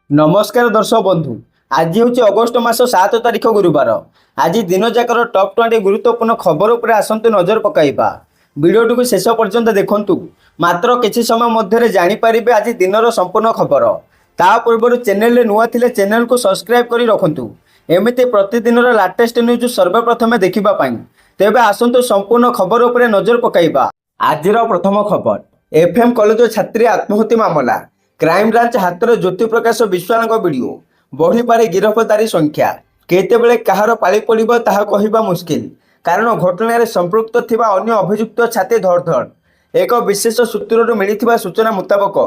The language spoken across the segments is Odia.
नमस्कार दर्शक बंधु। आज हूँ अगस्ट मास 7 तारिख गुरुवार। आज दिन जाकर टॉप 20 गुरुत्वपूर्ण खबर उपर आसतु नजर पकाइबा। वीडियो को शेष पर्यंत देखंतु। मात्र किछि समय मध्य जानीपारे आज दिनर संपूर्ण खबर। ता पूर्व चैनल नुआ थिले चैनल को सब्सक्राइब करी रखंतु। एमिति प्रतिदिन लाटेस्ट न्यूज सर्वप्रथम देखिबा पाई। तेबे आसतु संपूर्ण खबर उपर नजर पकाइबा। आजिर प्रथम खबर, एफएम कॉलेज छात्री आत्महत्या मामला। क्राइमब्रांच हाथ में ज्योति प्रकाश विश्वाल वीडियो। बढ़ी पारे गिरफ्तारी संख्या। केतेबेले कहार पाली पड़िबो ताहा कहिबा मुश्किल। कारण घटना संपृक्त थिबा अन्य अभियुक्त छाती धड़धड़। एक विशेष सूत्रରୁ मिलिथिबा सूचना मुताबक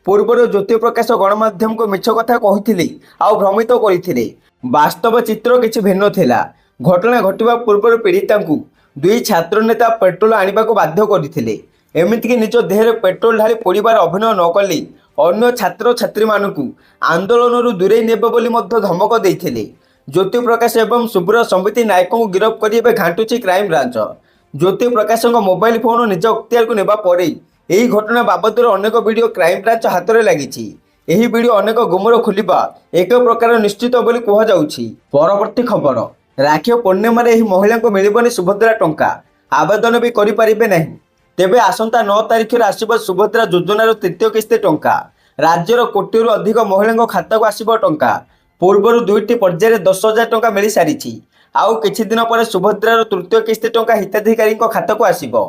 पूर्वर ज्योति प्रकाश गणमाध्यम को मिछ कथा कहिथिले आउ भ्रमित करिथिले। वास्तव चित्र किछि भिन्न थिला। घटना घटिबा पूर्व पीड़िता को दुई छात्र नेता पेट्रोल आनिबा को बाध्य करिथिले। एमितिकी निज देहरे पेट्रोल ढाली पोड़िबार अभिनय न कली अन्य छात्र छात्री मानकु आंदोलन दूरे नेबे बोली मध्य धमक देइथिले। ज्योति प्रकाश एवं सुब्र समिति नायक को गिरफ्त करी घांटुची crime branch. Jyoti Prakash mobile phone निज अख्तियार को नेबा परे एही घटना बाबद अनेक वीडियो क्राइम ब्रांच हाथ में लगी। एही वीडियो अनेक गुमर खोलिबा एक प्रकार निश्चित बोली कह जाउछि। परवर्ती खबर, राखी पूर्णिमार एही महिला को मिलिबनी सुभद्रा टंका। आवेदन भी करि परिबे नहीं। तेबे आसंता 9 तारिख आसब सुभद्रा योजनार तृतीय किस्ती टंका। राज्यर कोटिरु अधिक महिला खाता को आसब टंका। पूर्वर दुईटी पर्यायर 10,000 टंका मिल सारी। आउ किछि दिन पर सुभद्रार तृतीय किस्ती टंका हिताधिकारी खाता को आसब।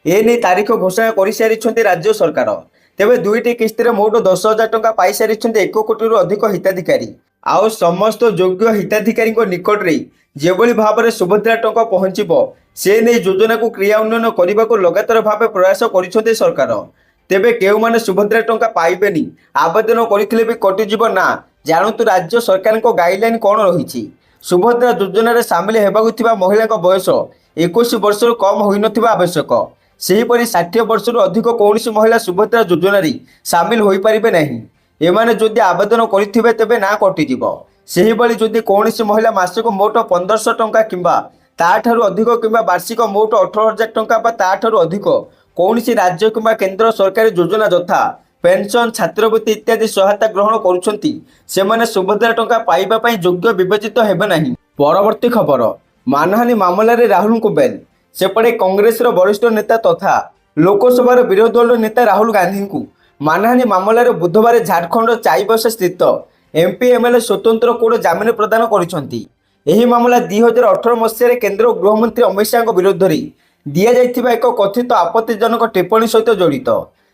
एने तारीख घोषणा कर सारी राज्य सरकार। तेबे दुईटी किस्ती मोट 10,000 टंका पाई सारी 1 कोटिरु अधिक हिताधिकारी। आउ समस्त योग्य हिताधिकारी निकट में जेभली भाव में सुभद्रा टंका पहुंचब से नहीं योजना को क्रिया उन्नयन करने को लगातार भाव प्रयास कर सरकार। तेबे केउ माने सुभद्रा टंका पाइबेनी आवेदन करथिले भी कटिजिब ना। जानतु राज्य सरकार को गाइडलाइन कौन रही। सुभद्रा योजना रे सामिल हेबाकु थिबा महिला बयस 21 वर्ष कम होई नथिबा आवश्यक। सेहीपरि 60 वर्ष अधिक कौन महिला सुभद्रा योजना रे सामिल होई परिबे नहीं। एमाने जदि आवेदन करिथिबे तेबे ना कटिजिब। सेही भली जदि कौन महिला मासक मोट 1500 टंका किंबा ताठारु अधिक किंबा वार्षिक मोट 18,000 टंका बा ताठारु अधिक कौन राज्य किंबा केंद्र सरकारी योजना यथा पेंशन, छात्रवृत्ति इत्यादि सहायता ग्रहण करुछंती सेमाने सुभद्रा टंका पाइबा पई योग्य विवेचित हेबे नहीं। परवर्ती खबर, मानहानि मामला रे राहुल को बेल। सेपटे कांग्रेस वरिष्ठ नेता तथा लोकसभा विरोधी दल नेता राहुल गांधी को मानहानि मामला रे बुधवार झारखंड चाईबसा स्थित एमपी एमएलए स्वतंत्र कोर्ट जमीन प्रदान करिसंती। एही मामला 2018 मसीह केंद्र गृहमंत्री अमित शाह विरोध में दिया जाइथिबा एक कथित आपत्तिजनक टिप्पणी सहित जड़ित।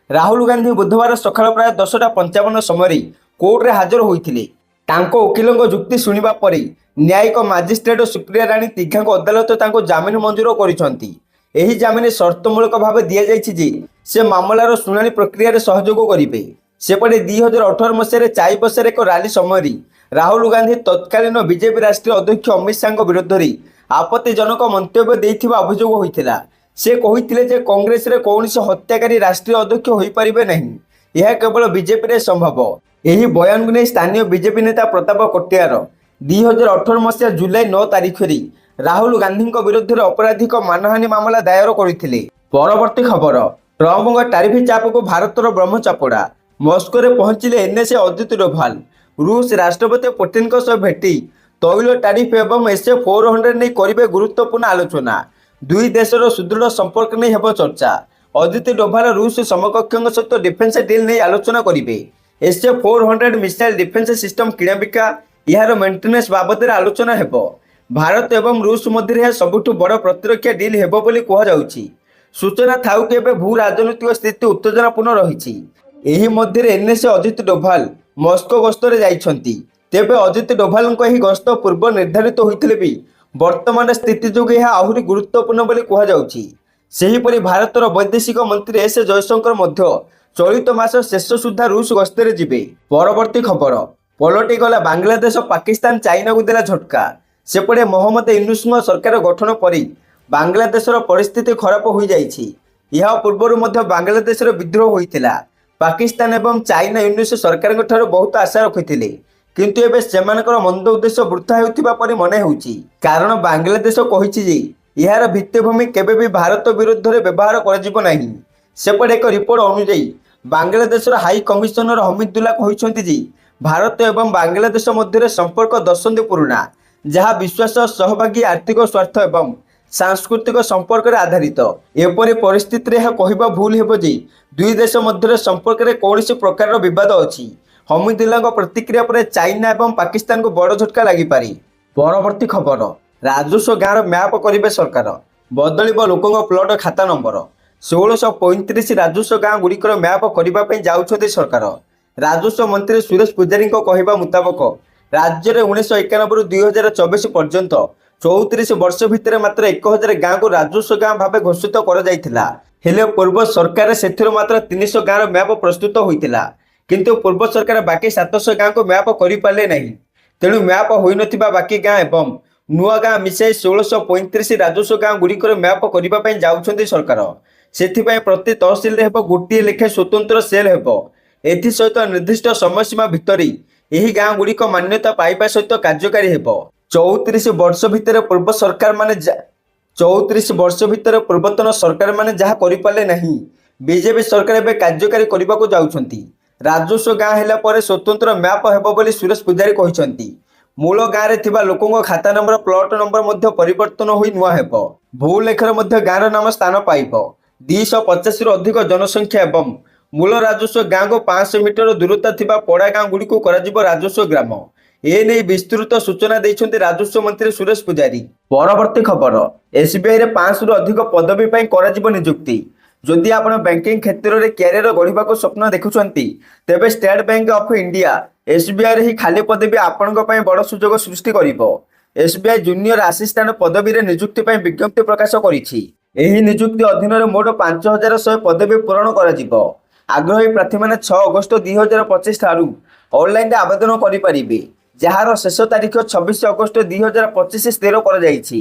राहुल गांधी बुधवार सकाळ प्राय 10:55 समय कोर्ट रे हाजर होइथिले। तांको वकीलों जुक्ति शुणिबा परे न्यायिक मजिस्ट्रेट सुप्रिया राणी तिघा अदालत तांको जमीन मंजूर करिसंती। एही जमीन शर्तमूलक भाव दिया जाइछि जे से मामलार शुणाणी प्रक्रिया रे सहयोग करिवे। सेपटे 2018 मसीह चाईबसार एक रैली समय राहुल गांधी तत्कालीन बीजेपी राष्ट्रीय अध्यक्ष अमित शाह विरोध में आपत्तिजनक मंतव्य देइथिबा अभियोग होइथिला। से कहिथिले जे कांग्रेस रे कौनसी हत्याकारी राष्ट्रीय अध्यक्ष होई परिबे नहीं। यह केवल बीजेपी रे संभव। एही बयान को नहीं स्थानीय बीजेपी नेता प्रताप कट्यार 2018 मसीह जुलाई 9 तारिख रे राहुल गांधी विरोध में अपराधिक मानहानि मामला दायर करथिले। परवर्ती खबर, ट्रम्प टारिफ चाप को भारतर ब्रह्मचापड़ा। मस्को रे पहुंचिले एनएसए अजित डोभाल। रूस राष्ट्रपति पुतिन सह भेटी तैल टारिफ एवं एसए-400 नहीं करेंगे गुरुत्वपूर्ण आलोचना। दुई देशर सुदृढ़ संपर्क नहीं हेब चर्चा। अजित डोभाल रूस समकक्षों सहित डिफेन्स डील नहीं आलोचना करेंगे। एसए-400 मिसाइल डिफेन्स सिस्टम किणाबिका यार मेन्टेनेंस बाबद आलोचना हेब। भारत एवं रूस मध्य यह सबुठ बड़ प्रतिरक्षा डील हेब बोली कहुछि। सूचना थाउ कि भू राजनीतिक स्थिति उत्तेजनापूर्ण रही। एही मध्य एनएसए अजित डोभाल मस्को गस्तरे जाइछंती। तेबे अजित डोभाल को गस्त पूर्व निर्धारित होइथिले भी वर्तमान स्थिति जोगे यह आहुरी गुरुत्वपूर्ण बोली कहुछि। सेहीपरि भारतर वैदेशिक मंत्री एस जयशंकर मध्य चलित मास शेष सुधा रूस गस्तरे जिबे। परवर्ती खबर, पलटि गला बांग्लादेश पाकिस्तान चाइना को देला झटका। सेपटे मोहम्मद यूनुस सरकार गठन पर बांग्लादेशर परिस्थिति खराब हो जाइछि। यह पूर्व मध्य बांग्लादेशर विद्रोह होइथिला। पाकिस्तान एवं चाइना यूनुस सरकार बहुत आशा रखिथिले किंतु एबे सेमानकर मंद उद्देश्य वृथा हेउथिबा परि मने होउछि। कारण बांग्लादेश कहिछि जे यार भित्तिभूमि केबे भी भारत विरुद्ध रे व्यवहार कराजिबो नाही। सेपटे एक रिपोर्ट अनुसार बांग्लादेशर हाई कमिशनर हमीदुल्ला कहिसंती जे ଭାରତ ଏବଂ ବାଂଲାଦେଶ ମଧ୍ୟରେ ସମ୍ପର୍କ ଦଶନ୍ଧି ପୁରୁଣା, ଯାହା ବିଶ୍ୱାସ, ସହଭାଗୀ, ଆର୍ଥିକ ସ୍ୱାର୍ଥ ଏବଂ ସାଂସ୍କୃତିକ ସମ୍ପର୍କରେ ଆଧାରିତ। ଏପରି ପରିସ୍ଥିତିରେ ଏହା କହିବା ଭୁଲ ହେବ ଯେ ଦୁଇ ଦେଶ ମଧ୍ୟରେ ସମ୍ପର୍କରେ କୌଣସି ପ୍ରକାରର ବିବାଦ ଅଛି। ହମିଦୁଲ୍ଲାଙ୍କ ପ୍ରତିକ୍ରିୟା ପରେ ଚାଇନା ଏବଂ ପାକିସ୍ତାନକୁ ବଡ଼ ଝଟକା ଲାଗିପାରେ। ପରବର୍ତ୍ତୀ ଖବର, ରାଜସ୍ୱ ଗାଁର ମ୍ୟାପ କରିବେ ସରକାର, ବଦଳିବ ଲୋକଙ୍କ ପ୍ଲଟ ଖାତା ନମ୍ବର। 1635 ରାଜସ୍ୱ ଗାଁ ଗୁଡ଼ିକର ମ୍ୟାପ କରିବା ପାଇଁ ଯାଉଛନ୍ତି ସରକାର। ରାଜସ୍ୱ ମନ୍ତ୍ରୀ ସୁରେଶ ପୂଜାରୀଙ୍କ କହିବା ମୁତାବକ ରାଜ୍ୟରେ 1991ରୁ 2024 ପର୍ଯ୍ୟନ୍ତ 34 ବର୍ଷ ଭିତରେ ମାତ୍ର 1000 ଗାଁକୁ ରାଜସ୍ୱ ଗାଁ ଭାବେ ଘୋଷିତ କରାଯାଇଥିଲା। ହେଲେ ପୂର୍ବ ସରକାରରେ ସେଥିରୁ ମାତ୍ର 300 ଗାଁର ମ୍ୟାପ ପ୍ରସ୍ତୁତ ହୋଇଥିଲା। କିନ୍ତୁ ପୂର୍ବ ସରକାର ବାକି 700 ଗାଁକୁ ମ୍ୟାପ କରିପାରିଲେ ନାହିଁ। ତେଣୁ ମ୍ୟାପ ହୋଇନଥିବା ବାକି ଗାଁ ଏବଂ ନୂଆ ଗାଁ ମିଶାଇ 1635 ରାଜସ୍ୱ ଗାଁ ଗୁଡ଼ିକର ମ୍ୟାପ କରିବା ପାଇଁ ଯାଉଛନ୍ତି ସରକାର। ସେଥିପାଇଁ ପ୍ରତି ତହସିଲରେ ହେବ ଗୋଟିଏ ଲେଖାଏଁ ସ୍ୱତନ୍ତ୍ର ସେଲ୍ ହେବ। ଏଥିସହିତ ନିର୍ଦ୍ଦିଷ୍ଟ ସମୟସୀମା ଭିତରେ ଏହି ଗାଁ ଗୁଡ଼ିକ ମାନ୍ୟତା ପାଇବା ସହିତ କାର୍ଯ୍ୟକାରୀ ହେବ। 34 ବର୍ଷ ଭିତରେ ପୂର୍ବତନ ସରକାରମାନେ ଯାହା କରିପାରିଲେ ନାହିଁ, ବିଜେପି ସରକାର ଏବେ କାର୍ଯ୍ୟକାରୀ କରିବାକୁ ଯାଉଛନ୍ତି। ରାଜସ୍ୱ ଗାଁ ହେଲା ପରେ ସ୍ୱତନ୍ତ୍ର ମ୍ୟାପ ହେବ ବୋଲି ସୁରେଶ ପୂଜାରୀ କହିଛନ୍ତି। ମୂଳ ଗାଁରେ ଥିବା ଲୋକଙ୍କ ଖାତା ନମ୍ବର, ପ୍ଲଟ ନମ୍ବର ମଧ୍ୟ ପରିବର୍ତ୍ତନ ହୋଇ ନୂଆ ହେବ। ଭୂ ଲେଖରେ ମଧ୍ୟ ଗାଁର ନାମ ସ୍ଥାନ ପାଇବ। 250ରୁ ଅଧିକ ଜନସଂଖ୍ୟା ଏବଂ ମୂଳ ରାଜସ୍ୱ ଗାଁକୁ 500 ମିଟର ଦୂରତା ଥିବା ପଡ଼ା ଗାଁ ଗୁଡ଼ିକୁ କରାଯିବ ରାଜସ୍ୱ ଗ୍ରାମ। ଏନେଇ ବିସ୍ତୃତ ସୂଚନା ଦେଇଛନ୍ତି ରାଜସ୍ୱ ମନ୍ତ୍ରୀ ସୁରେଶ ପୂଜାରୀ। ପରବର୍ତ୍ତୀ ଖବର, ଏସ୍ବିଆଇରେ 500ରୁ ଅଧିକ ପଦବୀ ପାଇଁ କରାଯିବ ନିଯୁକ୍ତି। ଯଦି ଆପଣ ବ୍ୟାଙ୍କିଂ କ୍ଷେତ୍ରରେ କ୍ୟାରିୟର ଗଢ଼ିବାକୁ ସ୍ୱପ୍ନ ଦେଖୁଛନ୍ତି, ତେବେ ଷ୍ଟେଟ୍ ବ୍ୟାଙ୍କ ଅଫ୍ ଇଣ୍ଡିଆ ଏସ୍ବିଆଇରେ ଏହି ଖାଲି ପଦବୀ ଆପଣଙ୍କ ପାଇଁ ବଡ଼ ସୁଯୋଗ ସୃଷ୍ଟି କରିବ। ଏସ୍ବିଆଇ ଜୁନିୟର ଆସିଷ୍ଟାଣ୍ଟ ପଦବୀରେ ନିଯୁକ୍ତି ପାଇଁ ବିଜ୍ଞପ୍ତି ପ୍ରକାଶ କରିଛି। ଏହି ନିଯୁକ୍ତି ଅଧୀନରେ ମୋଟ 5100 ପଦବୀ ପୂରଣ କରାଯିବ। ଆଗ୍ରହୀ ପ୍ରାର୍ଥୀମାନେ 6 ଅଗଷ୍ଟ 2025 ଠାରୁ ଅନଲାଇନରେ ଆବେଦନ କରିପାରିବେ, ଯାହାର ଶେଷ ତାରିଖ 26 ଅଗଷ୍ଟ 2025 ସ୍ଥିର କରାଯାଇଛି।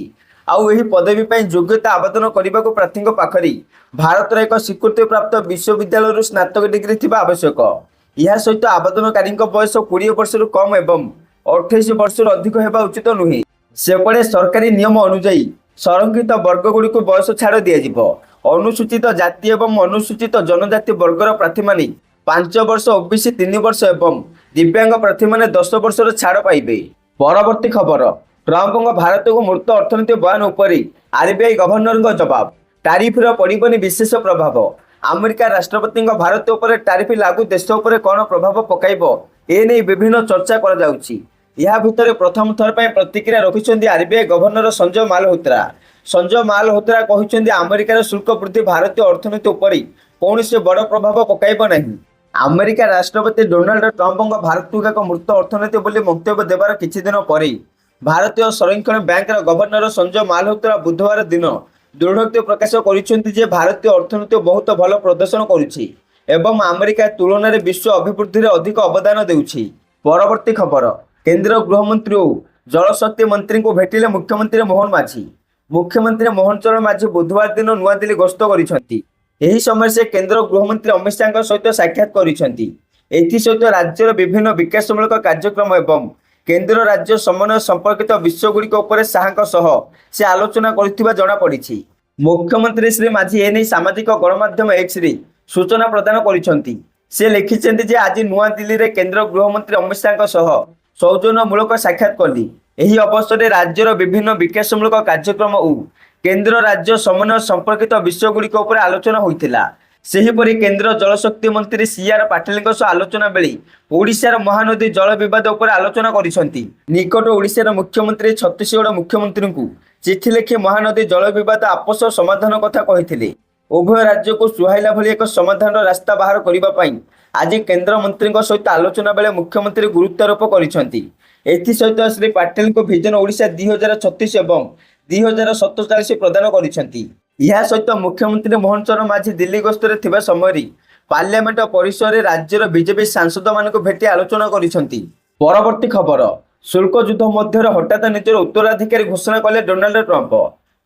ଆଉ ଏହି ପଦବୀ ପାଇଁ ଯୋଗ୍ୟତା ଆବେଦନ କରିବାକୁ ପ୍ରାର୍ଥୀଙ୍କ ପାଖରେ ଭାରତର ଏକ ସ୍ୱୀକୃତିପ୍ରାପ୍ତ ବିଶ୍ୱବିଦ୍ୟାଳୟରୁ ସ୍ନାତକ ଡିଗ୍ରୀ ଥିବା ଆବଶ୍ୟକ। ଏହା ସହିତ ଆବେଦନକାରୀଙ୍କ ବୟସ 20 ବର୍ଷରୁ କମ୍ ଏବଂ 28 ବର୍ଷରୁ ଅଧିକ ହେବା ଉଚିତ ନୁହେଁ। ସେପଟେ ସରକାରୀ ନିୟମ ଅନୁଯାୟୀ ସଂରକ୍ଷିତ ବର୍ଗଗୁଡ଼ିକୁ ବୟସ ଛାଡ଼ ଦିଆଯିବ। ଅନୁସୂଚିତ ଜାତି ଏବଂ ଅନୁସୂଚିତ ଜନଜାତି ବର୍ଗର ପ୍ରାର୍ଥୀମାନେ 5 ବର୍ଷ, ଓବିସି 3 ବର୍ଷ ଏବଂ ଦିବ୍ୟାଙ୍ଗ ପ୍ରାର୍ଥୀମାନେ 10 ବର୍ଷର ଛାଡ଼ ପାଇବେ। ପରବର୍ତ୍ତୀ ଖବର, ଟ୍ରମ୍ପଙ୍କ ଭାରତକୁ ମୂର୍ତ୍ତ ଅର୍ଥନୀତି ବୟାନ ଉପରେ ଆର୍ବିଆଇ ଗଭର୍ଣ୍ଣରଙ୍କ ଜବାବ। ଟାରିଫର ପଡ଼ିବନି ବିଶେଷ ପ୍ରଭାବ। ଆମେରିକା ରାଷ୍ଟ୍ରପତିଙ୍କ ଭାରତ ଉପରେ ଟାରିଫ ଲାଗୁ ଦେଶ ଉପରେ କ'ଣ ପ୍ରଭାବ ପକାଇବ, ଏନେଇ ବିଭିନ୍ନ ଚର୍ଚ୍ଚା କରାଯାଉଛି। ଏହା ଭିତରେ ପ୍ରଥମ ଥର ପାଇଁ ପ୍ରତିକ୍ରିୟା ରଖିଛନ୍ତି ଆର୍ବିଆଇ ଗଭର୍ଣ୍ଣର ସଞ୍ଜୟ ମାଲହୋତ୍ରା। ସଞ୍ଜୟ ମାଲହୋତ୍ରା କହିଛନ୍ତି ଆମେରିକାର ଶୁଳ୍କ ବୃଦ୍ଧି ଭାରତୀୟ ଅର୍ଥନୀତି ଉପରେ କୌଣସି ବଡ଼ ପ୍ରଭାବ ପକାଇବ ନାହିଁ। ଆମେରିକା ରାଷ୍ଟ୍ରପତି ଡୋନାଲ୍ଡ ଟ୍ରମ୍ପଙ୍କ ଭାରତକୁ ଏକ ମୂର୍ତ୍ତ ଅର୍ଥନୀତି ବୋଲି ମନ୍ତବ୍ୟ ଦେବାର କିଛି ଦିନ ପରେ ଭାରତୀୟ ସଂରକ୍ଷଣ ବ୍ୟାଙ୍କର ଗଭର୍ଣ୍ଣର ସଞ୍ଜୟ ମାଲହୋତ୍ରା ବୁଧବାର ଦିନ ଦୃଢ଼ୋକ୍ତି ପ୍ରକାଶ କରିଛନ୍ତି ଯେ ଭାରତୀୟ ଅର୍ଥନୀତି ବହୁତ ଭଲ ପ୍ରଦର୍ଶନ କରୁଛି ଏବଂ ଆମେରିକା ତୁଳନାରେ ବିଶ୍ୱ ଅଭିବୃଦ୍ଧିରେ ଅଧିକ ଅବଦାନ ଦେଉଛି। ପରବର୍ତ୍ତୀ ଖବର, କେନ୍ଦ୍ର ଗୃହମନ୍ତ୍ରୀ ଓ ଜଳଶକ୍ତି ମନ୍ତ୍ରୀଙ୍କୁ ଭେଟିଲେ ମୁଖ୍ୟମନ୍ତ୍ରୀ ମୋହନ ମାଝୀ। ମୁଖ୍ୟମନ୍ତ୍ରୀ ମୋହନ ଚରଣ ମାଝୀ ବୁଧବାର ଦିନ ନୂଆଦିଲ୍ଲୀ ଗସ୍ତ କରିଛନ୍ତି। ଏହି ସମୟରେ ସେ କେନ୍ଦ୍ର ଗୃହମନ୍ତ୍ରୀ ଅମିତ ଶାହାଙ୍କ ସହିତ ସାକ୍ଷାତ କରିଛନ୍ତି। ଏଥିସହିତ ରାଜ୍ୟର ବିଭିନ୍ନ ବିକାଶମୂଳକ କାର୍ଯ୍ୟକ୍ରମ ଏବଂ କେନ୍ଦ୍ର ରାଜ୍ୟ ସମନ୍ୱୟ ସମ୍ପର୍କିତ ବିଷୟଗୁଡ଼ିକ ଉପରେ ଶାହାଙ୍କ ସହ ସେ ଆଲୋଚନା କରିଥିବା ଜଣାପଡ଼ିଛି। ମୁଖ୍ୟମନ୍ତ୍ରୀ ଶ୍ରୀ ମାଝୀ ଏନେଇ ସାମାଜିକ ଗଣମାଧ୍ୟମ ଏକ୍ସରେ ସୂଚନା ପ୍ରଦାନ କରିଛନ୍ତି। ସେ ଲେଖିଛନ୍ତି ଯେ ଆଜି ନୂଆଦିଲ୍ଲୀରେ କେନ୍ଦ୍ର ଗୃହମନ୍ତ୍ରୀ ଅମିତ ଶାହାଙ୍କ ସହ ସୌଜନ୍ୟମୂଳକ ସାକ୍ଷାତ କଲି। ଏହି ଅବସରରେ ରାଜ୍ୟର ବିଭିନ୍ନ ବିକାଶମୂଳକ କାର୍ଯ୍ୟକ୍ରମ ଓ କେନ୍ଦ୍ର ରାଜ୍ୟ ସମନ୍ୱୟ ସମ୍ପର୍କିତ ବିଷୟଗୁଡ଼ିକ ଉପରେ ଆଲୋଚନା ହୋଇଥିଲା। ସେହିପରି କେନ୍ଦ୍ର ଜଳଶକ୍ତି ମନ୍ତ୍ରୀ ସିଆର୍ ପାଟିଲଙ୍କ ସହ ଆଲୋଚନା ବେଳେ ଓଡ଼ିଶାର ମହାନଦୀ ଜଳ ବିବାଦ ଉପରେ ଆଲୋଚନା କରିଛନ୍ତି। ନିକଟ ଓଡ଼ିଶାର ମୁଖ୍ୟମନ୍ତ୍ରୀ ଛତିଶଗଡ଼ ମୁଖ୍ୟମନ୍ତ୍ରୀଙ୍କୁ ଚିଠି ଲେଖି ମହାନଦୀ ଜଳ ବିବାଦ ଆପୋଷ ସମାଧାନ କଥା କହିଥିଲେ। ଉଭୟ ରାଜ୍ୟକୁ ସୁହାଇଲା ଭଳି ଏକ ସମାଧାନର ରାସ୍ତା ବାହାର କରିବା ପାଇଁ ଆଜି କେନ୍ଦ୍ରମନ୍ତ୍ରୀଙ୍କ ସହିତ ଆଲୋଚନା ବେଳେ ମୁଖ୍ୟମନ୍ତ୍ରୀ ଗୁରୁତ୍ୱାରୋପ କରିଛନ୍ତି। ଏଥିସହିତ ଶ୍ରୀ ପାଟିଲଙ୍କୁ ଭିଜନ ଓଡ଼ିଶା 2036 ଏବଂ 2047 ପ୍ରଦାନ କରିଛନ୍ତି। ଏହା ସହିତ ମୁଖ୍ୟମନ୍ତ୍ରୀ ମୋହନ ଚରଣ ମାଝୀ ଦିଲ୍ଲୀ ଗସ୍ତରେ ଥିବା ସମୟରେ ପାର୍ଲାମେଣ୍ଟ ପରିସରରେ ରାଜ୍ୟର ବିଜେପି ସାଂସଦମାନଙ୍କୁ ଭେଟି ଆଲୋଚନା କରିଛନ୍ତି। ପରବର୍ତ୍ତୀ ଖବର, ଶୁଳ୍କ ଯୁଦ୍ଧ ମଧ୍ୟରେ ହଠାତ୍ ନିଜର ଉତ୍ତରାଧିକାରୀ ଘୋଷଣା କଲେ ଡୋନାଲ୍ଡ ଟ୍ରମ୍ପ।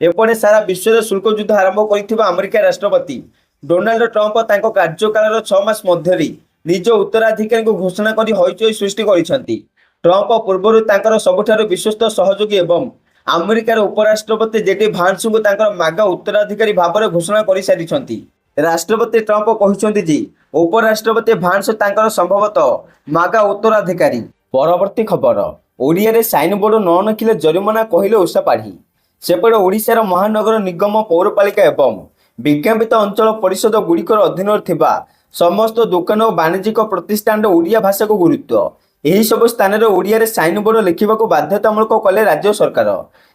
ଏପଟେ ସାରା ବିଶ୍ୱରେ ଶୁଳ୍କ ଯୁଦ୍ଧ ଆରମ୍ଭ କରିଥିବା ଆମେରିକା ରାଷ୍ଟ୍ରପତି ଡୋନାଲ୍ଡ ଟ୍ରମ୍ପ ତାଙ୍କ କାର୍ଯ୍ୟକାଳର 6 ମାସ ମଧ୍ୟରେ ନିଜ ଉତ୍ତରାଧିକାରୀଙ୍କୁ ଘୋଷଣା କରି ହଇଚଇ ସୃଷ୍ଟି କରିଛନ୍ତି। ଟ୍ରମ୍ପ ପୂର୍ବରୁ ତାଙ୍କର ସବୁଠାରୁ ବିଶ୍ୱସ୍ତ ସହଯୋଗୀ ଏବଂ ଆମେରିକାର ଉପରାଷ୍ଟ୍ରପତି ଜେଡି ଭାନ୍ସଙ୍କୁ ତାଙ୍କର ମାଗା ଉତ୍ତରାଧିକାରୀ ଭାବରେ ଘୋଷଣା କରିସାରିଛନ୍ତି। ରାଷ୍ଟ୍ରପତି ଟ୍ରମ୍ପ କହିଛନ୍ତି ଯେ ଉପରାଷ୍ଟ୍ରପତି ଭାନ୍ସ ତାଙ୍କର ସମ୍ଭବତଃ ମାଗା ଉତ୍ତରାଧିକାରୀ। ପରବର୍ତ୍ତୀ ଖବର, ଓଡ଼ିଆରେ ସାଇନ୍ ବୋର୍ଡ ନ ନଖିଲେ ଜରିମାନା କହିଲେ ଓଷା ପାଢ଼ୀ। ସେପଟେ ଓଡ଼ିଶାର ମହାନଗର ନିଗମ, ପୌରପାଳିକା ଏବଂ ବିଜ୍ଞାପିତ ଅଞ୍ଚଳ ପରିଷଦ ଗୁଡ଼ିକର ଅଧୀନରେ ଥିବା ସମସ୍ତ ଦୋକାନ ଓ ବାଣିଜ୍ୟିକ ପ୍ରତିଷ୍ଠାନରେ ଓଡ଼ିଆ ଭାଷାକୁ ଗୁରୁତ୍ୱ। ଏହିସବୁ ସ୍ଥାନରେ ଓଡ଼ିଆରେ ସାଇନ୍ ବୋର୍ଡ ଲେଖିବାକୁ ବାଧ୍ୟତାମୂଳକ କଲେ ରାଜ୍ୟ ସରକାର।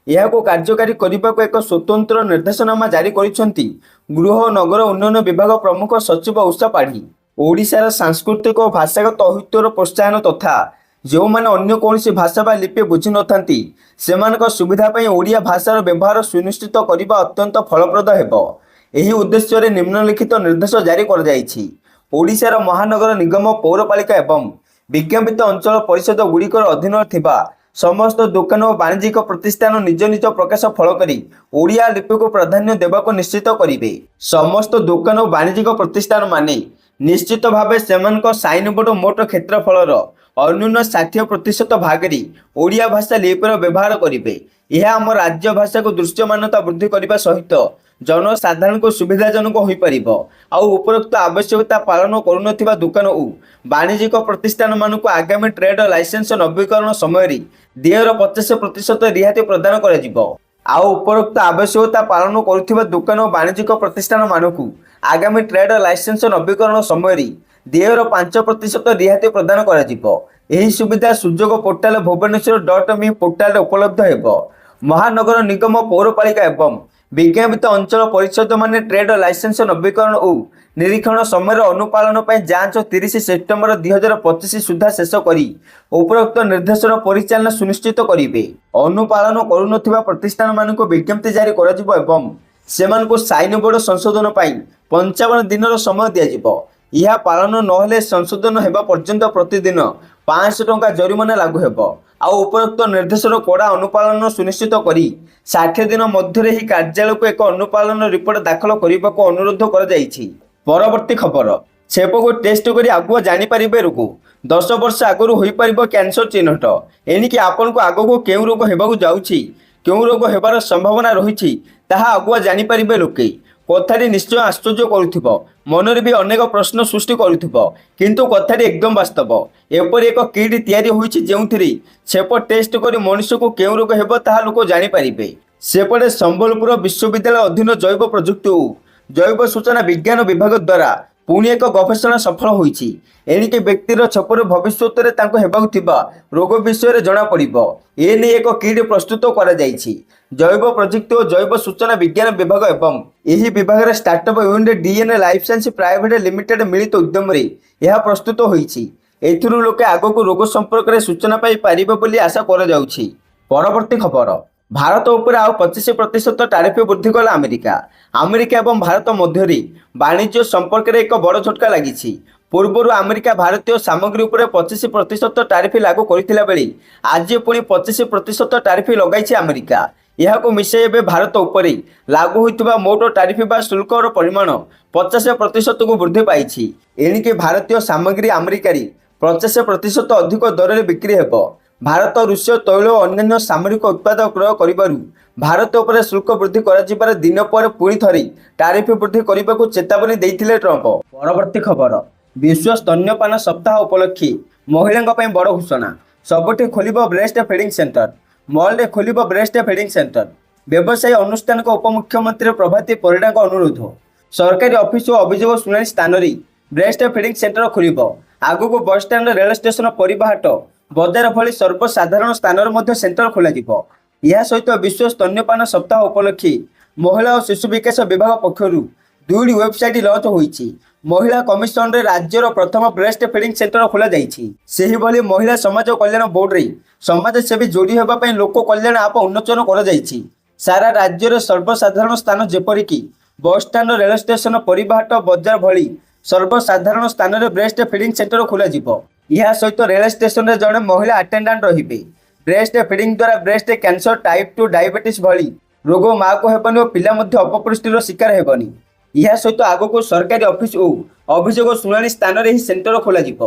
ଏହାକୁ କାର୍ଯ୍ୟକାରୀ କରିବାକୁ ଏକ ସ୍ୱତନ୍ତ୍ର ନିର୍ଦ୍ଦେଶନାମା ଜାରି କରିଛନ୍ତି ଗୃହ ଓ ନଗର ଉନ୍ନୟନ ବିଭାଗ ପ୍ରମୁଖ ସଚିବ ଉଷା ପାଢ଼ୀ। ଓଡ଼ିଶାର ସାଂସ୍କୃତିକ ଓ ଭାଷାଗତ ଐତିହ୍ୟର ପ୍ରୋତ୍ସାହନ ତଥା ଯେଉଁମାନେ ଅନ୍ୟ କୌଣସି ଭାଷା ବା ଲିପି ବୁଝିନଥାନ୍ତି ସେମାନଙ୍କ ସୁବିଧା ପାଇଁ ଓଡ଼ିଆ ଭାଷାର ବ୍ୟବହାର ସୁନିଶ୍ଚିତ କରିବା ଅତ୍ୟନ୍ତ ଫଳପ୍ରଦ ହେବ। ଏହି ଉଦ୍ଦେଶ୍ୟରେ ନିମ୍ନଲିଖିତ ନିର୍ଦ୍ଦେଶ ଜାରି କରାଯାଇଛି। ଓଡ଼ିଶାର ମହାନଗର ନିଗମ, ପୌରପାଳିକା ଏବଂ ବିଜ୍ଞାପିତ ଅଞ୍ଚଳ ପରିଷଦ ଗୁଡ଼ିକର ଅଧୀନରେ ଥିବା ସମସ୍ତ ଦୋକାନ ଓ ବାଣିଜ୍ୟିକ ପ୍ରତିଷ୍ଠାନ ନିଜ ନିଜ ପ୍ରକାଶ ଫଳ କରି ଓଡ଼ିଆ ଲିପିକୁ ପ୍ରାଧାନ୍ୟ ଦେବାକୁ ନିଶ୍ଚିତ କରିବେ। ସମସ୍ତ ଦୋକାନ ଓ ବାଣିଜ୍ୟିକ ପ୍ରତିଷ୍ଠାନମାନେ ନିଶ୍ଚିତ ଭାବେ ସେମାନଙ୍କ ସାଇନ୍ ବୋର୍ଡ ମୋଟ କ୍ଷେତ୍ରଫଳର ଅନ୍ୟୁନ 60% ଭାଗରେ ଓଡ଼ିଆ ଭାଷା ଲିପିର ବ୍ୟବହାର କରିବେ। ଏହା ଆମ ରାଜ୍ୟ ଭାଷାକୁ ଦୃଶ୍ୟମାନତା ବୃଦ୍ଧି କରିବା ସହିତ ଜନସାଧାରଣଙ୍କୁ ସୁବିଧାଜନକ ହୋଇପାରିବ। ଆଉ ଉପରୋକ୍ତ ଆବଶ୍ୟକତା ପାଳନ କରୁନଥିବା ଦୋକାନ ଓ ବାଣିଜ୍ୟିକ ପ୍ରତିଷ୍ଠାନମାନଙ୍କୁ ଆଗାମୀ ଟ୍ରେଡ୍ ଲାଇସେନ୍ସ ନବୀକରଣ ସମୟରେ ଦେୟର 50% ରିହାତି ପ୍ରଦାନ କରାଯିବ। ଆଉ ଉପରୋକ୍ତ ଆବଶ୍ୟକତା ପାଳନ କରୁଥିବା ଦୋକାନ ଓ ବାଣିଜ୍ୟିକ ପ୍ରତିଷ୍ଠାନମାନଙ୍କୁ ଆଗାମୀ ଟ୍ରେଡ୍ ଲାଇସେନ୍ସ ନବୀକରଣ ସମୟରେ ଦେୟର 5% ରିହାତି ପ୍ରଦାନ କରାଯିବ। ଏହି ସୁବିଧା ସୁଯୋଗ ପୋର୍ଟାଲ bhubaneswar.me ପୋର୍ଟାଲରେ ଉପଲବ୍ଧ ହେବ। ମହାନଗର ନିଗମ, ପୌରପାଳିକା ଏବଂ ବିଜ୍ଞାପିତ ଅଞ୍ଚଳ ପରିଷଦମାନେ ଟ୍ରେଡ୍ ଲାଇସେନ୍ସ ନବୀକରଣ ଓ ନିରୀକ୍ଷଣ ସମୟର ଅନୁପାଳନ ପାଇଁ ଯାଞ୍ଚ 30 ସେପ୍ଟେମ୍ବର 2025 ସୁଦ୍ଧା ଶେଷ କରି ଉପରୋକ୍ତ ନିର୍ଦ୍ଦେଶର ପରିଚାଳନା ସୁନିଶ୍ଚିତ କରିବେ। ଅନୁପାଳନ କରୁନଥିବା ପ୍ରତିଷ୍ଠାନମାନଙ୍କୁ ବିଜ୍ଞପ୍ତି ଜାରି କରାଯିବ ଏବଂ ସେମାନଙ୍କୁ ସାଇନ୍ ବୋର୍ଡ ସଂଶୋଧନ ପାଇଁ 55 ଦିନର ସମୟ ଦିଆଯିବ। ଏହା ପାଳନ ନହେଲେ ସଂଶୋଧନ ହେବା ପର୍ଯ୍ୟନ୍ତ ପ୍ରତିଦିନ 500 ଟଙ୍କା ଜରିମାନା ଲାଗୁ ହେବ। ଆଉ ଉପରୋକ୍ତ ନିର୍ଦ୍ଦେଶର କଡ଼ା ଅନୁପାଳନ ସୁନିଶ୍ଚିତ କରି 60 ଦିନ ମଧ୍ୟରେ ଏହି କାର୍ଯ୍ୟାଳୟକୁ ଏକ ଅନୁପାଳନ ରିପୋର୍ଟ ଦାଖଲ କରିବାକୁ ଅନୁରୋଧ କରାଯାଇଛି। ପରବର୍ତ୍ତୀ ଖବର, ଛେପକୁ ଟେଷ୍ଟ କରି ଆଗୁଆ ଜାଣିପାରିବେ ରୋଗ। 10 ବର୍ଷ ଆଗରୁ ହୋଇପାରିବ କ୍ୟାନ୍ସର ଚିହ୍ନଟ। ଏଣିକି ଆପଣଙ୍କୁ ଆଗକୁ କେଉଁ ରୋଗ ହେବାକୁ ଯାଉଛି, କେଉଁ ରୋଗ ହେବାର ସମ୍ଭାବନା ରହିଛି ତାହା ଆଗୁଆ ଜାଣିପାରିବେ ଲୋକେ। କଥାଟି ନିଶ୍ଚୟ ଆଶ୍ଚର୍ଯ୍ୟ କରୁଥିବ, ମନରେ ବି ଅନେକ ପ୍ରଶ୍ନ ସୃଷ୍ଟି କରୁଥିବ, କିନ୍ତୁ କଥାଟି ଏକଦମ ବାସ୍ତବ। ଏପରି ଏକ କିଟ୍ ତିଆରି ହୋଇଛି ଯେଉଁଥିରେ ଛେପ ଟେଷ୍ଟ କରି ମଣିଷକୁ କେଉଁ ରୋଗ ହେବ ତାହା ଲୋକ ଜାଣିପାରିବେ। ସେପଟେ ସମ୍ବଲପୁର ବିଶ୍ୱବିଦ୍ୟାଳୟ ଅଧୀନ ଜୈବ ପ୍ରଯୁକ୍ତି ଓ ଜୈବ ସୂଚନା ବିଜ୍ଞାନ ବିଭାଗ ଦ୍ୱାରା ପୁଣି ଏକ ଗବେଷଣା ସଫଳ ହୋଇଛି। ଏଣିକି ବ୍ୟକ୍ତିର ଛେପରୁ ଭବିଷ୍ୟତରେ ତାଙ୍କୁ ହେବାକୁ ଥିବା ରୋଗ ବିଷୟରେ ଜଣାପଡ଼ିବ। ଏନେଇ ଏକ କିଟ୍ ପ୍ରସ୍ତୁତ କରାଯାଇଛି। ଜୈବ ପ୍ରଯୁକ୍ତି ଓ ଜୈବ ସୂଚନା ବିଜ୍ଞାନ ବିଭାଗ ଏବଂ ଏହି ବିଭାଗର startup unit DNA life science private limited ମିଳିତ ଉଦ୍ୟମରେ ଏହା ପ୍ରସ୍ତୁତ ହୋଇଛି। ଏଥିରୁ ଲୋକେ ଆଗକୁ ରୋଗ ସମ୍ପର୍କରେ ସୂଚନା ପାଇପାରିବେ ବୋଲି ଆଶା କରାଯାଉଛି। ପରବର୍ତ୍ତୀ ଖବର, ଭାରତ ଉପରେ ଆଉ 25% ଟାରିଫ ବୃଦ୍ଧି କଲା ଆମେରିକା। ଆମେରିକା ଏବଂ ଭାରତ ମଧ୍ୟରେ ବାଣିଜ୍ୟ ସମ୍ପର୍କରେ ଏକ ବଡ଼ ଝଟକା ଲାଗିଛି। ପୂର୍ବରୁ ଆମେରିକା ଭାରତୀୟ ସାମଗ୍ରୀ ଉପରେ 25% ଟାରିଫ ଲାଗୁ କରିଥିଲା ବେଳେ ଆଜି ପୁଣି 25% ଟାରିଫ ଲଗାଇଛି ଆମେରିକା। ଏହାକୁ ମିଶାଇ ଏବେ ଭାରତ ଉପରେ ଲାଗୁ ହୋଇଥିବା ମୋଟ ଟାରିଫ ବା ଶୁଳ୍କର ପରିମାଣ 50%କୁ ବୃଦ୍ଧି ପାଇଛି। ଏଣିକି ଭାରତୀୟ ସାମଗ୍ରୀ ଆମେରିକାରେ 50% ଅଧିକ ଦରରେ ବିକ୍ରି ହେବ। ଭାରତ ରୁଷୀୟ ତୈଳ ଓ ଅନ୍ୟାନ୍ୟ ସାମରିକ ଉତ୍ପାଦ କ୍ରୟ କରିବାରୁ ଭାରତ ଉପରେ ଶୁଳ୍କ ବୃଦ୍ଧି କରାଯିବାର ଦିନ ପରେ ପୁଣି ଥରେ ଟାରିଫ ବୃଦ୍ଧି କରିବାକୁ ଚେତାବନୀ ଦେଇଥିଲେ ଟ୍ରମ୍ପ। ପରବର୍ତ୍ତୀ ଖବର, ବିଶ୍ୱ ସ୍ତନ୍ୟପାନ ସପ୍ତାହ ଉପଲକ୍ଷେ ମହିଳାଙ୍କ ପାଇଁ ବଡ଼ ଘୋଷଣା। ସବୁଠି ଖୋଲିବ ବ୍ରେଷ୍ଟ ଫିଡିଂ ସେଣ୍ଟର। ମଲ୍ରେ ଖୋଲିବ ବ୍ରେଷ୍ଟ ଫିଡିଂ ସେଣ୍ଟର। ବ୍ୟବସାୟୀ ଅନୁଷ୍ଠାନଙ୍କ ଉପମୁଖ୍ୟମନ୍ତ୍ରୀ ପ୍ରଭାତୀ ପରିଡ଼ାଙ୍କ ଅନୁରୋଧ। ସରକାରୀ ଅଫିସ ଓ ଅଭିଯୋଗ ଶୁଣାଣି ସ୍ଥାନରେ ବ୍ରେଷ୍ଟ ଫିଡିଂ ସେଣ୍ଟର ଖୋଲିବ। ଆଗକୁ ବସ୍ଷ୍ଟାଣ୍ଡ, ରେଳ ଷ୍ଟେସନ, ପରିବାହାଟ, ବଜାର ଭଳି ସର୍ବସାଧାରଣ ସ୍ଥାନରେ ମଧ୍ୟ ସେଣ୍ଟର ଖୋଲାଯିବ। ଏହା ସହିତ ବିଶ୍ୱ ସ୍ତନ୍ୟପାନ ସପ୍ତାହ ଉପଲକ୍ଷେ ମହିଳା ଓ ଶିଶୁ ବିକାଶ ବିଭାଗ ପକ୍ଷରୁ 2ଟି ୱେବସାଇଟ୍ ଲଞ୍ଚ ହୋଇଛି। ମହିଳା କମିଶନରେ ରାଜ୍ୟର ପ୍ରଥମ ବ୍ରେଷ୍ଟ ଫିଡିଂ ସେଣ୍ଟର ଖୋଲାଯାଇଛି। ସେହିଭଳି ମହିଳା ସମାଜ କଲ୍ୟାଣ ବୋର୍ଡରେ ସମାଜସେବୀ ଯୋଡ଼ି ହେବା ପାଇଁ ଲୋକ କଲ୍ୟାଣ ଆପ୍ ଉନ୍ମୋଚନ କରାଯାଇଛି। ସାରା ରାଜ୍ୟରେ ସର୍ବସାଧାରଣ ସ୍ଥାନ ଯେପରିକି ବସ୍ଷ୍ଟାଣ୍ଡ, ରେଳ ଷ୍ଟେସନ, ପରିବାହାଟ, ବଜାର ଭଳି ସର୍ବସାଧାରଣ ସ୍ଥାନରେ ବ୍ରେଷ୍ଟ ଫିଡିଂ ସେଣ୍ଟର ଖୋଲାଯିବ। ଏହା ସହିତ ରେଳ ଷ୍ଟେସନରେ ଜଣେ ମହିଳା ଆଟେଣ୍ଡାଣ୍ଟ ରହିବେ। ବ୍ରେଷ୍ଟ ଫିଡିଂ ଦ୍ୱାରା ବ୍ରେଷ୍ଟ କ୍ୟାନ୍ସର, ଟାଇପ୍ 2 ଡାଇବେଟିସ୍ ଭଳି ରୋଗ ମାଆକୁ ହେବନି ଓ ପିଲା ମଧ୍ୟ ଅପପୁଷ୍ଟିର ଶିକାର ହେବନି। ଏହା ସହିତ ଆଗକୁ ସରକାରୀ ଅଫିସ ଓ ଅଭିଯୋଗ ଶୁଣାଣି ସ୍ଥାନରେ ଏହି ସେଣ୍ଟର ଖୋଲାଯିବ।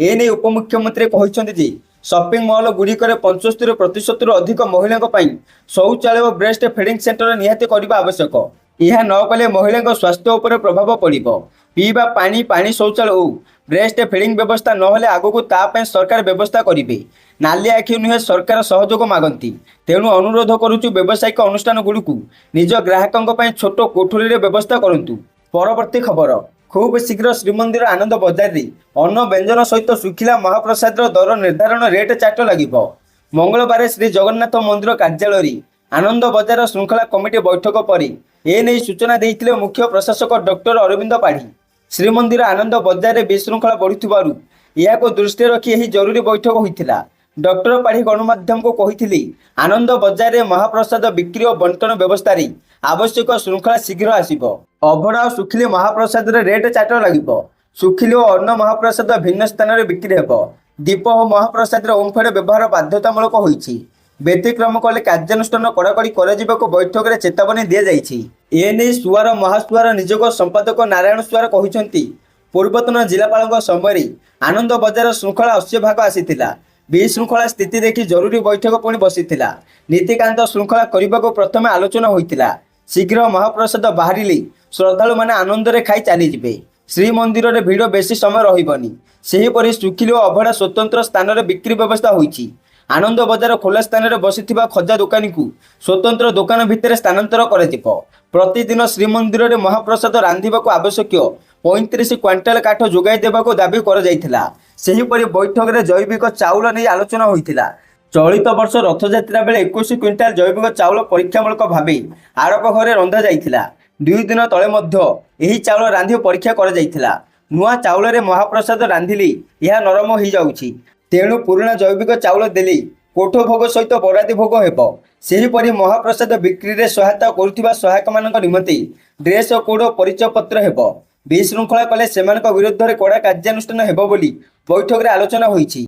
ଏନେଇ ଉପମୁଖ୍ୟମନ୍ତ୍ରୀ କହିଛନ୍ତି ଯେ ସପିଂ ମଲ୍ ଗୁଡ଼ିକରେ 75%ରୁ ଅଧିକ ମହିଳାଙ୍କ ପାଇଁ ଶୌଚାଳୟ ଓ ବ୍ରେଷ୍ଟ ଫିଡିଂ ସେଣ୍ଟର ନିହାତି କରିବା ଆବଶ୍ୟକ। ଏହା ନ କଲେ ମହିଳାଙ୍କ ସ୍ୱାସ୍ଥ୍ୟ ଉପରେ ପ୍ରଭାବ ପଡ଼ିବ। ପିଇବା ପାଣି ପାଣି ଶୌଚାଳୟ ଓ ବ୍ରେଷ୍ଟ ଫିଡିଂ ବ୍ୟବସ୍ଥା ନହେଲେ ଆଗକୁ ତା ପାଇଁ ସରକାର ବ୍ୟବସ୍ଥା କରିବେ। ନାଲି ଆଖି ନୁହେଁ ସରକାର ସହଯୋଗ ମାଗନ୍ତି। ତେଣୁ ଅନୁରୋଧ କରୁଛୁ ବ୍ୟବସାୟିକ ଅନୁଷ୍ଠାନଗୁଡ଼ିକୁ ନିଜ ଗ୍ରାହକଙ୍କ ପାଇଁ ଛୋଟ କୋଠରୀରେ ବ୍ୟବସ୍ଥା କରନ୍ତୁ। ପରବର୍ତ୍ତୀ ଖବର, ଖୁବ୍ ଶୀଘ୍ର ଶ୍ରୀମନ୍ଦିର ଆନନ୍ଦ ବଜାରରେ ଅନ୍ନ ବ୍ୟଞ୍ଜନ ସହିତ ଶୁଖିଲା ମହାପ୍ରସାଦର ଦର ନିର୍ଦ୍ଧାରଣ ରେଟ୍ ଚାର୍ଟ ଲାଗିବ। ମଙ୍ଗଳବାର ଶ୍ରୀ ଜଗନ୍ନାଥ ମନ୍ଦିର କାର୍ଯ୍ୟାଳୟରେ ଆନନ୍ଦ ବଜାର ଶୃଙ୍ଖଳା କମିଟି ବୈଠକ ପରେ ଏନେଇ ସୂଚନା ଦେଇଥିଲେ ମୁଖ୍ୟ ପ୍ରଶାସକ ଡକ୍ଟର ଅରବିନ୍ଦ ପାଢ଼ୀ। ଶ୍ରୀମନ୍ଦିର ଆନନ୍ଦ ବଜାରରେ ବିଶୃଙ୍ଖଳା ବଢ଼ୁଥିବାରୁ ଏହାକୁ ଦୃଷ୍ଟିରେ ରଖି ଏହି ଜରୁରୀ ବୈଠକ ହୋଇଥିଲା। ଡକ୍ଟର ପାଢ଼ୀ ଗଣମାଧ୍ୟମକୁ କହିଥିଲେ, ଆନନ୍ଦ ବଜାରରେ ମହାପ୍ରସାଦ ବିକ୍ରି ଓ ବଣ୍ଟନ ବ୍ୟବସ୍ଥାରେ ଆବଶ୍ୟକ ଶୃଙ୍ଖଳା ଶୀଘ୍ର ଆସିବ। ଅଭଡ଼ା ଓ ଶୁଖିଲି ମହାପ୍ରସାଦରେ ରେଟ୍ ଚାର୍ଟ ଲାଗିବ। ଶୁଖିଲି ଓ ଅନ୍ନ ମହାପ୍ରସାଦ ଭିନ୍ନ ସ୍ଥାନରେ ବିକ୍ରି ହେବ। ଦୀପ ଓ ମହାପ୍ରସାଦରେ ଓମ୍ଫେଡ୍ ବ୍ୟବହାର ବାଧ୍ୟତାମୂଳକ ହୋଇଛି। ବ୍ୟତିକ୍ରମ କଲେ କାର୍ଯ୍ୟାନୁଷ୍ଠାନ କଡ଼ାକଡ଼ି କରାଯିବାକୁ ବୈଠକରେ ଚେତାବନୀ ଦିଆଯାଇଛି। ଏନେଇ ସୁଆର ମହାସୁଆର ନିଯୋଗ ସମ୍ପାଦକ ନାରାୟଣ ସୁଆର କହିଛନ୍ତି, ପୂର୍ବତନ ଜିଲ୍ଲାପାଳଙ୍କ ସମୟରେ ଆନନ୍ଦ ବଜାର ଶୃଙ୍ଖଳା 80% ଆସିଥିଲା। ବିଶୃଙ୍ଖଳା ସ୍ଥିତି ଦେଖି ଜରୁରୀ ବୈଠକ ପୁଣି ବସିଥିଲା। ନୀତିକାନ୍ତ ଶୃଙ୍ଖଳା କରିବାକୁ ପ୍ରଥମେ ଆଲୋଚନା ହୋଇଥିଲା। ଶୀଘ୍ର ମହାପ୍ରସାଦ ବାହାରିଲେ ଶ୍ରଦ୍ଧାଳୁମାନେ ଆନନ୍ଦରେ ଖାଇ ଚାଲିଯିବେ। ଶ୍ରୀମନ୍ଦିରରେ ଭିଡ଼ ବେଶୀ ସମୟ ରହିବନି। ସେହିପରି ଶୁଖିଲି ଓ ଅଭଡ଼ା ସ୍ୱତନ୍ତ୍ର ସ୍ଥାନରେ ବିକ୍ରି ବ୍ୟବସ୍ଥା ହୋଇଛି। ଆନନ୍ଦ ବଜାର ଖୋଲା ସ୍ଥାନରେ ବସିଥିବା ଖଜା ଦୋକାନୀକୁ ସ୍ୱତନ୍ତ୍ର ଦୋକାନ ଭିତରେ ସ୍ଥାନାନ୍ତର କରାଯିବ। ପ୍ରତିଦିନ ଶ୍ରୀମନ୍ଦିରରେ ମହାପ୍ରସାଦ ରାନ୍ଧିବାକୁ ଆବଶ୍ୟକୀୟ 35 କ୍ୱିଣ୍ଟାଲ କାଠ ଯୋଗାଇ ଦେବାକୁ ଦାବି କରାଯାଇଥିଲା। ସେହିପରି ବୈଠକରେ ଜୈବିକ ଚାଉଳ ନେଇ ଆଲୋଚନା ହୋଇଥିଲା। ଚଳିତ ବର୍ଷ ରଥଯାତ୍ରା ବେଳେ 21 କ୍ୱିଣ୍ଟାଲ ଜୈବିକ ଚାଉଳ ପରୀକ୍ଷାମୂଳକ ଭାବେ ଆଡ଼ପ ଘରେ ରନ୍ଧାଯାଇଥିଲା। 2 ଦିନ ତଳେ ମଧ୍ୟ ଏହି ଚାଉଳ ରାନ୍ଧି ପରୀକ୍ଷା କରାଯାଇଥିଲା। ନୂଆ ଚାଉଳରେ ମହାପ୍ରସାଦ ରାନ୍ଧିଲେ ଏହା ନରମ ହୋଇଯାଉଛି। ତେଣୁ ପୁରୁଣା ଜୈବିକ ଚାଉଳ ଦେଲେ କୋଠ ଭୋଗ ସହିତ ବରାଦି ଭୋଗ ହେବ। ସେହିପରି ମହାପ୍ରସାଦ ବିକ୍ରିରେ ସହାୟତା କରୁଥିବା ସହାୟକମାନଙ୍କ ନିମନ୍ତେ ଡ୍ରେସ୍ କୋଡ୍ ଓ ପରିଚୟ ପତ୍ର ହେବ। ବିଶୃଙ୍ଖଳା କଲେ ସେମାନଙ୍କ ବିରୁଦ୍ଧରେ କଡ଼ା କାର୍ଯ୍ୟାନୁଷ୍ଠାନ ହେବ ବୋଲି ବୈଠକରେ ଆଲୋଚନା ହୋଇଛି।